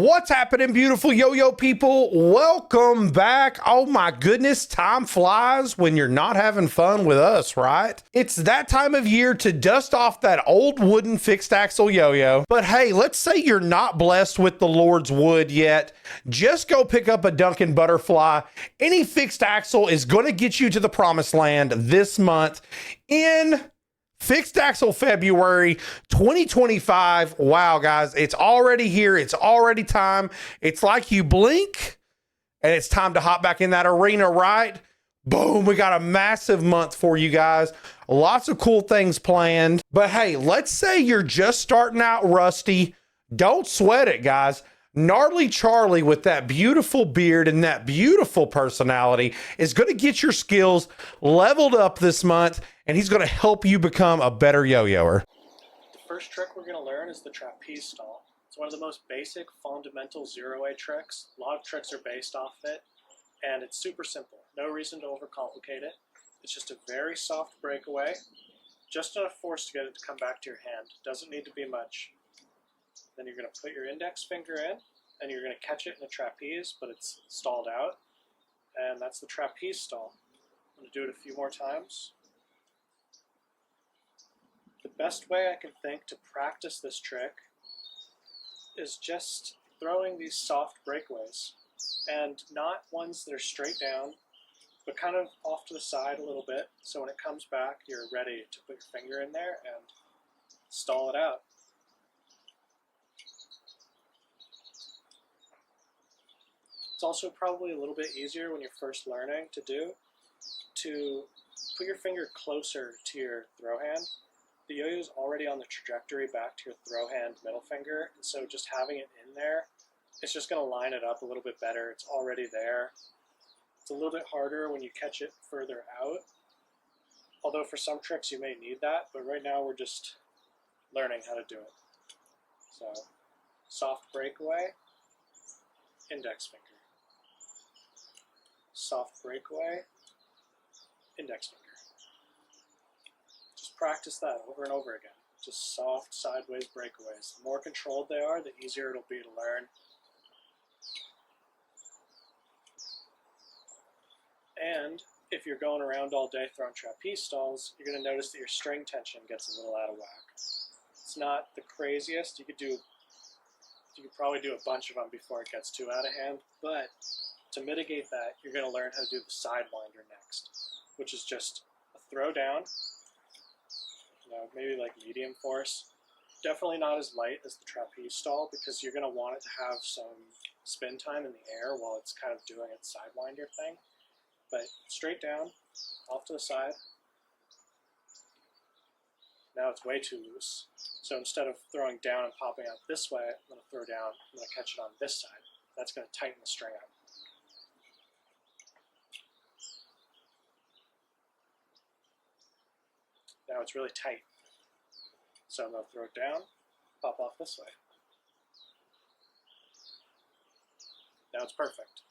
What's happening, beautiful yo-yo people? Welcome back. Oh my goodness, time flies when you're not having fun with us, right? It's that time of year to dust off that old wooden fixed axle yo-yo. But hey, let's say you're not blessed with the Lord's wood yet. Just go pick up a Duncan Butterfly. Any fixed axle is going to get you to the promised land this month in Fixed Axle February 2025. Wow, guys, it's already here. It's already time. It's like you blink and it's time to hop back in that arena, right? Boom, we got a massive month for you guys. Lots of cool things planned. But hey, let's say you're just starting out rusty. Don't sweat it, guys. Gnarly Charlie with that beautiful beard and that beautiful personality is going to get your skills leveled up this month, and he's going to help you become a better yo-yoer. The first trick we're going to learn is the trapeze stall. It's one of the most basic fundamental zero-way tricks. A lot of tricks are based off it, and it's super simple. No reason to overcomplicate it. It's just a very soft breakaway, just enough force to get it to come back to your hand. Doesn't need to be much. Then you're going to put your index finger in, and you're going to catch it in the trapeze, but it's stalled out. And that's the trapeze stall. I'm going to do it a few more times. The best way I can think to practice this trick is just throwing these soft breakaways. And not ones that are straight down, but kind of off to the side a little bit. So when it comes back, you're ready to put your finger in there and stall it out. It's also probably a little bit easier when you're first learning to put your finger closer to your throw hand. The yo-yo is already on the trajectory back to your throw hand middle finger, and so just having it in there, it's just going to line it up a little bit better. It's already there. It's a little bit harder when you catch it further out, although for some tricks you may need that, but right now we're just learning how to do it. So, soft breakaway, index finger. Soft breakaway, index finger. Just practice that over and over again. Just soft sideways breakaways. The more controlled they are, the easier it'll be to learn. And if you're going around all day throwing trapeze stalls, you're going to notice that your string tension gets a little out of whack. It's not the craziest. You could probably do a bunch of them before it gets too out of hand, but to mitigate that, you're going to learn how to do the sidewinder next, which is just a throw down, maybe like medium force. Definitely not as light as the trapeze stall because you're going to want it to have some spin time in the air while it's kind of doing its sidewinder thing. But straight down, off to the side. Now it's way too loose. So instead of throwing down and popping out this way, I'm going to throw down, I'm going to catch it on this side. That's going to tighten the string up. Now it's really tight. So I'm going to throw it down, pop off this way. Now it's perfect.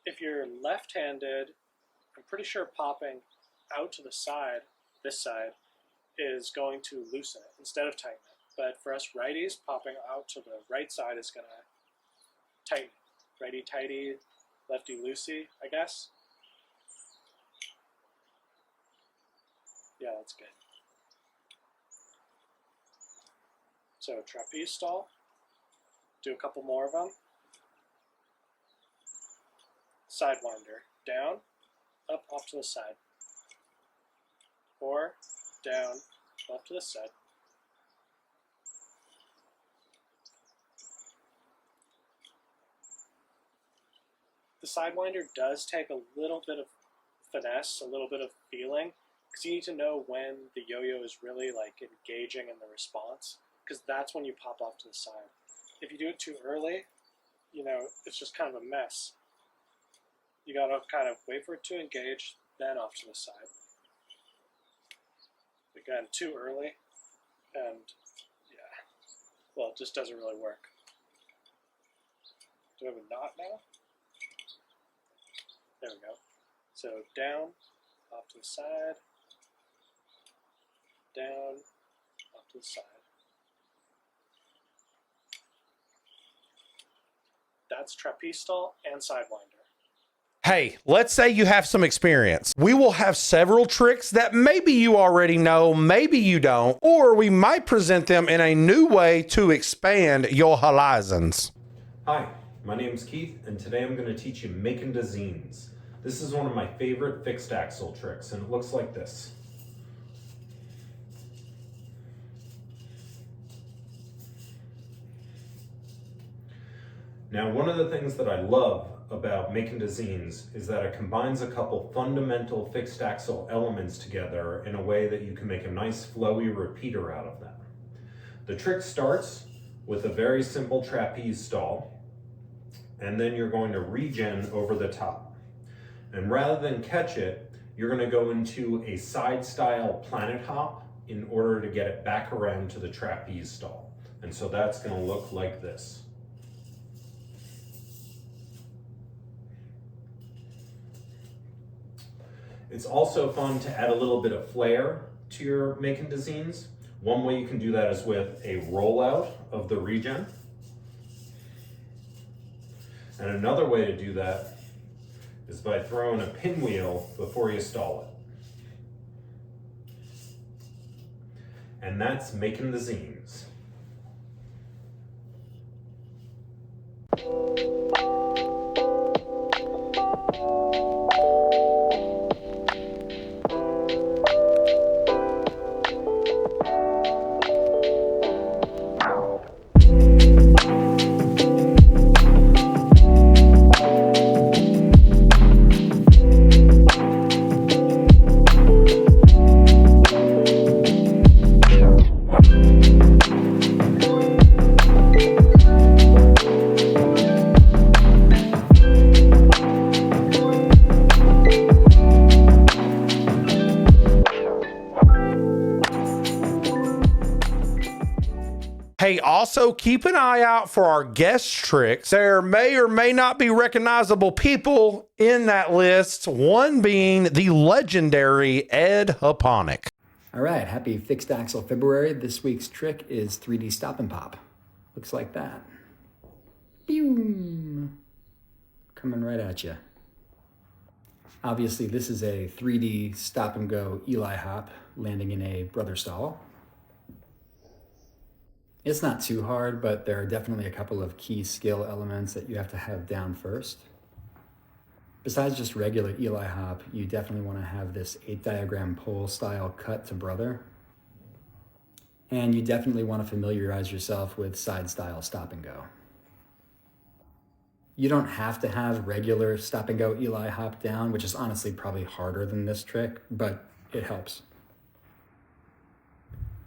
If you're left-handed, I'm pretty sure popping out to the side, this side, is going to loosen it instead of tighten it. But for us righties, popping out to the right side is going to tighten it. Righty-tighty, lefty-loosey, I guess. Yeah, that's good. So trapeze stall, do a couple more of them. Sidewinder, down, up, off to the side. Or down, off to the side. The sidewinder does take a little bit of finesse, a little bit of feeling, because you need to know when the yo-yo is really like engaging in the response, because that's when you pop off to the side. If you do it too early, it's just kind of a mess. You gotta kind of wait for it to engage, then off to the side. Again, too early, and yeah, well, it just doesn't really work. Do we have a knot now? There we go. So down, off to the side, down, off to the side. That's trapeze stall and sidewinder. Hey, let's say you have some experience. We will have several tricks that maybe you already know, maybe you don't, or we might present them in a new way to expand your horizons. Hi, my name is Keith, and today I'm going to teach you making dezins. This is one of my favorite fixed axle tricks, and it looks like this. Now, one of the things that I love about making dezins is that it combines a couple fundamental fixed axle elements together in a way that you can make a nice flowy repeater out of them. The trick starts with a very simple trapeze stall, and then you're going to regen over the top. And rather than catch it, you're going to go into a side style planet hop in order to get it back around to the trapeze stall. And so that's going to look like this. It's also fun to add a little bit of flair to your making dezins. One way you can do that is with a rollout of the regen. And another way to do that is by throwing a pinwheel before you stall it. And that's making dezins. Hey, also keep an eye out for our guest tricks. There may or may not be recognizable people in that list, one being the legendary Ed Haponic. All right, happy Fixed Axle February. This week's trick is 3D stop and pop. Looks like that. Boom! Coming right at you. Obviously, this is a 3D stop and go Eli hop landing in a brother stall. It's not too hard, but there are definitely a couple of key skill elements that you have to have down first. Besides just regular Eli hop, you definitely want to have this 8-diagram pole style cut to brother. And you definitely want to familiarize yourself with side style stop and go. You don't have to have regular stop and go Eli hop down, which is honestly probably harder than this trick, but it helps.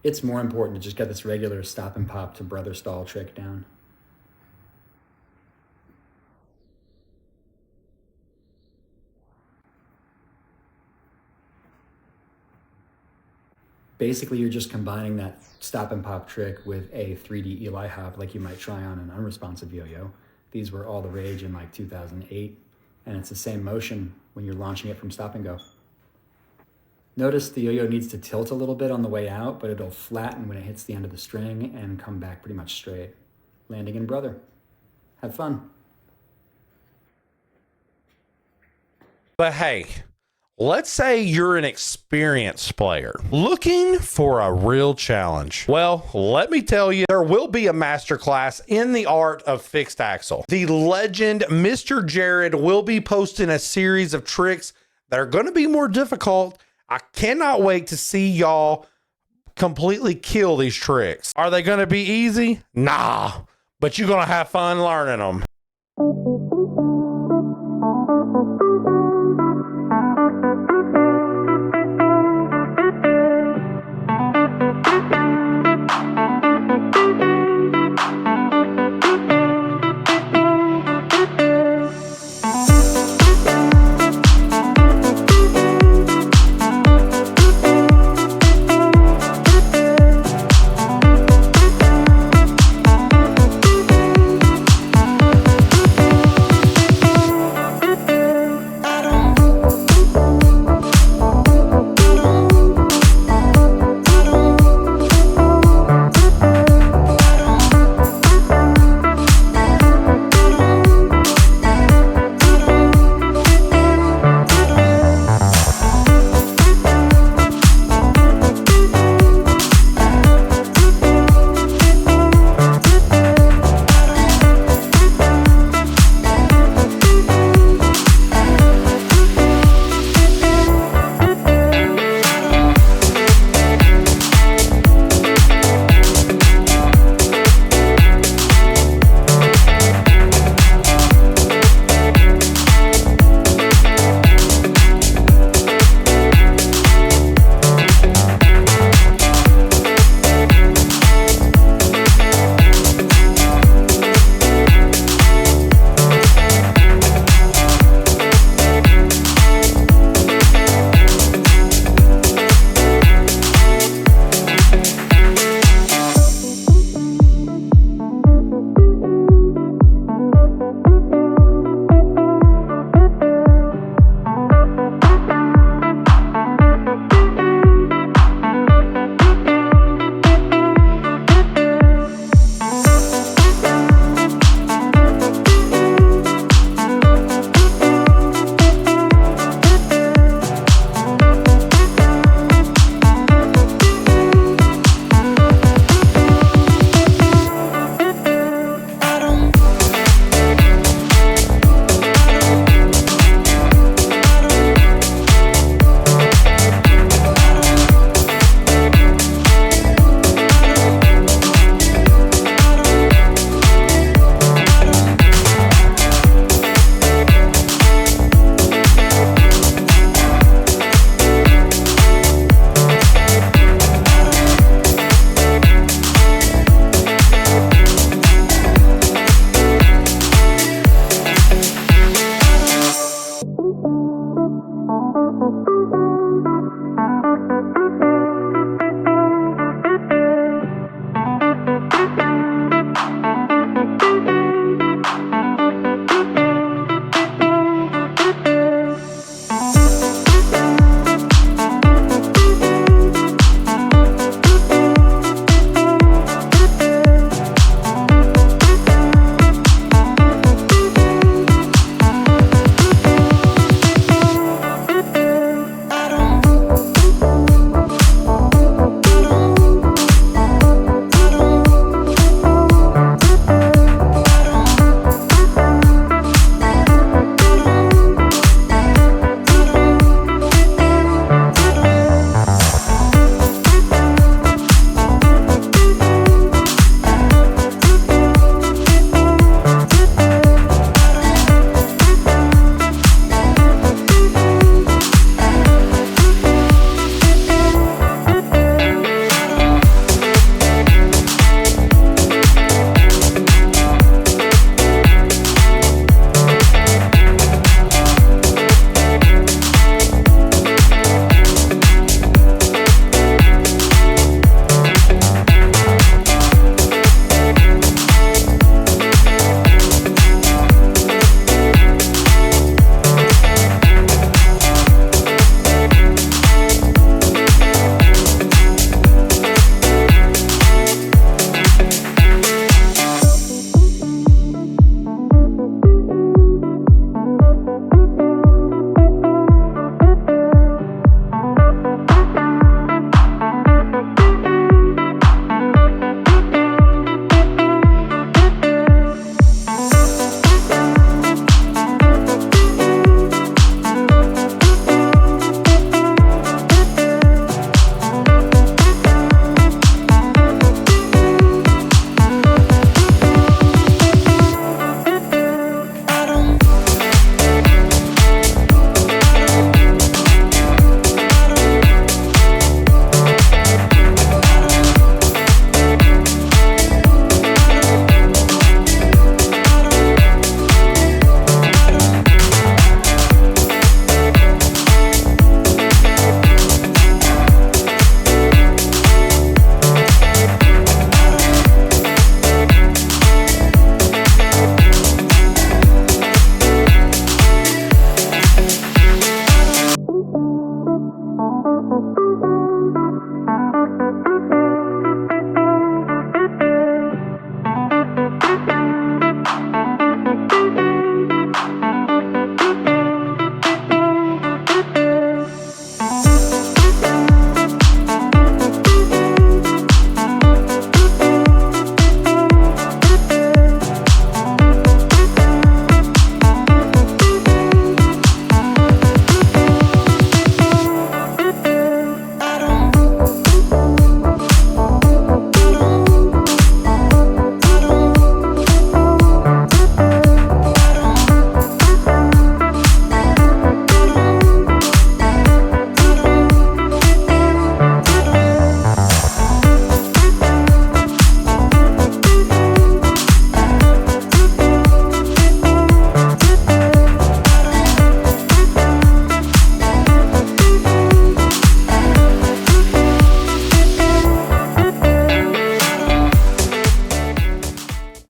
It's more important to just get this regular stop and pop to brother stall trick down. Basically, you're just combining that stop and pop trick with a 3D Eli hop like you might try on an unresponsive yo-yo. These were all the rage in like 2008, and it's the same motion when you're launching it from stop and go. Notice the yo-yo needs to tilt a little bit on the way out, but it'll flatten when it hits the end of the string and come back pretty much straight. Landing in brother. Have fun. But hey, let's say you're an experienced player looking for a real challenge. Well, let me tell you, there will be a masterclass in the art of fixed axle. The legend, Mr. Jared, will be posting a series of tricks that are going to be more difficult. I cannot wait to see y'all completely kill these tricks. Are they going to be easy? Nah, but you're going to have fun learning them.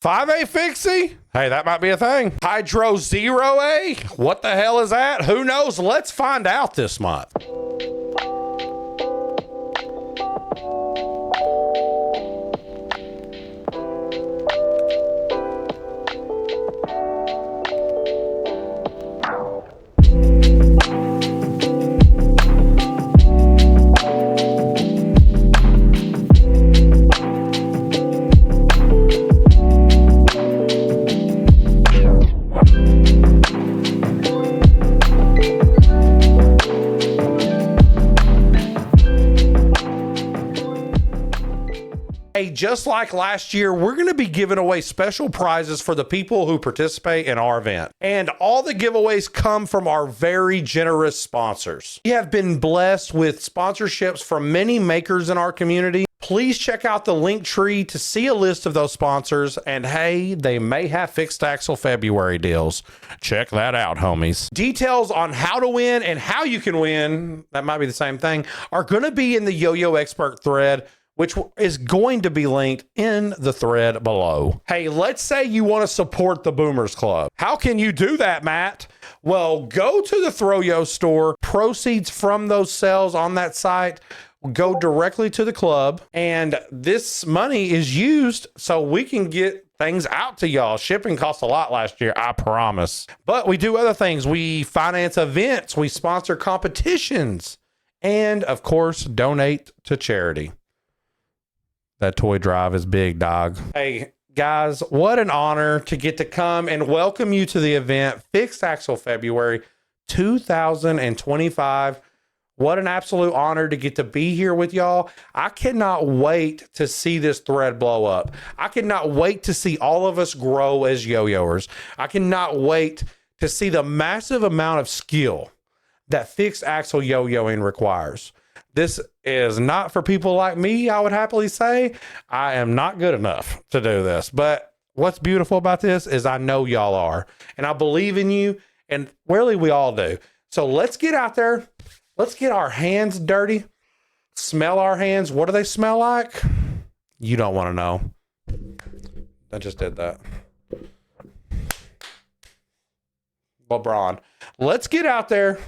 5A fixie? Hey, that might be a thing. Hydro Zero A? What the hell is that? Who knows? Let's find out this month. Hey, just like last year, we're going to be giving away special prizes for the people who participate in our event. And all the giveaways come from our very generous sponsors. We have been blessed with sponsorships from many makers in our community. Please check out the link tree to see a list of those sponsors. And hey, they may have fixed axle February deals. Check that out, homies. Details on how to win and how you can win, that might be the same thing, are going to be in the Yo-Yo Expert thread, which is going to be linked in the thread below. Hey, let's say you want to support the Boomers Club. How can you do that, Matt? Well, go to the Throw-Yo store. Proceeds from those sales on that site go directly to the club, and this money is used so we can get things out to y'all. Shipping cost a lot last year, I promise. But we do other things. We finance events, we sponsor competitions, and of course, donate to charity. That toy drive is big, dog. Hey, guys, what an honor to get to come and welcome you to the event, Fixed Axle February 2025. What an absolute honor to get to be here with y'all. I cannot wait to see this thread blow up. I cannot wait to see all of us grow as yo-yoers. I cannot wait to see the massive amount of skill that fixed axle yo-yoing requires. This is not for people like me, I would happily say. I am not good enough to do this. But what's beautiful about this is I know y'all are. And I believe in you. And really, we all do. So let's get out there. Let's get our hands dirty. Smell our hands. What do they smell like? You don't want to know. I just did that. LeBron. Let's get out there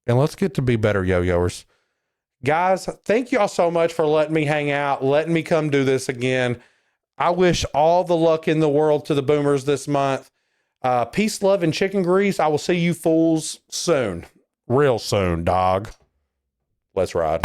and let's get to be better yo-yoers. Guys, thank y'all so much for letting me hang out, letting me come do this again. I wish all the luck in the world to the Boomers this month. Peace, love, and chicken grease. I will see you fools soon. Real soon, dog. Let's ride.